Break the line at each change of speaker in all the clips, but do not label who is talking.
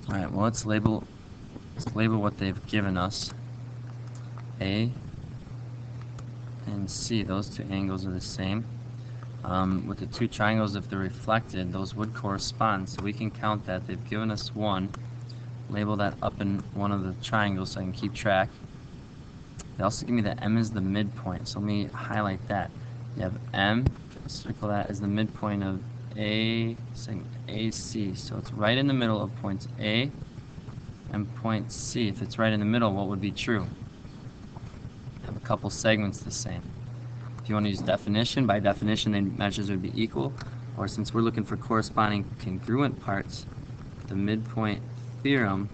Alright, well let's label what they've given us. A and C, those two angles are the same. With the two triangles, if they're reflected, those would correspond, so we can count that. They've given us one. Label that up in one of the triangles so I can keep track. They also give me that M is the midpoint, so let me highlight that. You have M, circle that as the midpoint of A, segment AC, so it's right in the middle of points A and point C. If it's right in the middle, what would be true? Have a couple segments the same. If you want to use definition, by definition the measures would be equal, or since we're looking for corresponding congruent parts, the midpoint theorem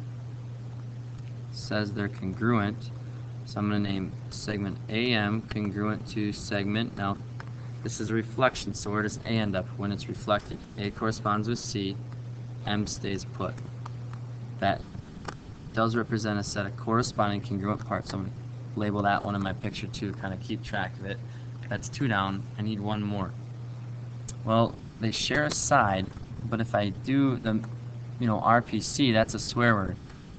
says they're congruent, so I'm going to name segment AM congruent to segment. Now this is a reflection, so where does A end up when it's reflected? A corresponds with C, M stays put. That does represent a set of corresponding congruent parts, so I'm going to label that one in my picture too, kind of keep track of it. That's two down. I need one more. Well, they share a side, but if I do the, RPC, that's a swear word.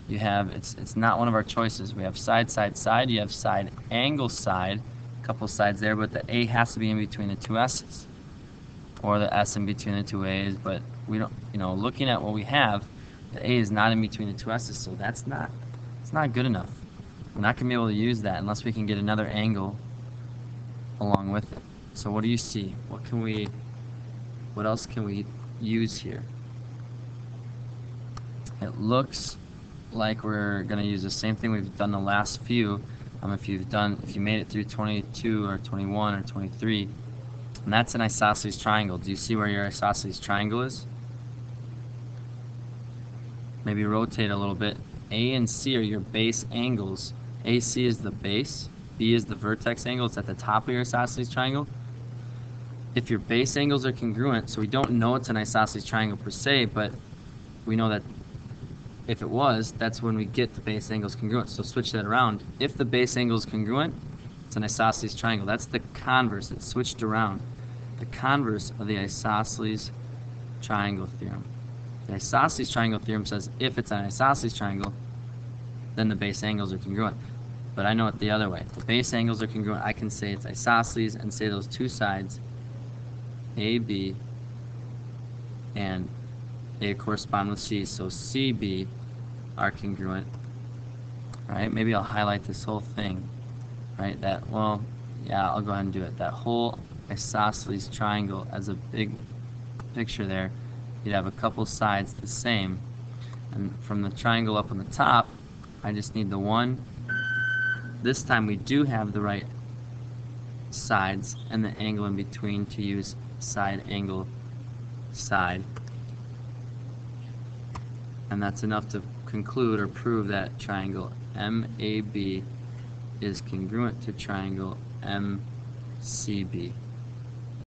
You have, it's not one of our choices. We have side, side, side. You have side, angle, side. A couple sides there, but the A has to be in between the two S's, or the S in between the two A's. But we don't, looking at what we have, the A is not in between the two S's, so it's not good enough. We're not going to be able to use that unless we can get another angle along with it. So what do you see? What else can we use here? It looks like we're going to use the same thing we've done the last few. If you made it through 22 or 21 or 23, and that's an isosceles triangle. Do you see where your isosceles triangle is? Maybe rotate a little bit. A and C are your base angles. AC is the base, B is the vertex angle. It's at the top of your isosceles triangle. If your base angles are congruent, so we don't know it's an isosceles triangle per se, but we know that if it was, that's when we get the base angles congruent. So switch that around. If the base angle is congruent, it's an isosceles triangle. That's the converse. It's switched around. The converse of the isosceles triangle theorem. The isosceles triangle theorem says if it's an isosceles triangle, then the base angles are congruent. But I know it the other way. The base angles are congruent. I can say it's isosceles and say those two sides, AB and A correspond with C, so CB are congruent. Right? Maybe I'll highlight this whole thing. Right? I'll go ahead and do it. That whole isosceles triangle as a big picture there, you'd have a couple sides the same. And from the triangle up on the top, I just need the one. This time we do have the right sides and the angle in between to use side, angle, side. And that's enough to conclude or prove that triangle MAB is congruent to triangle MCB.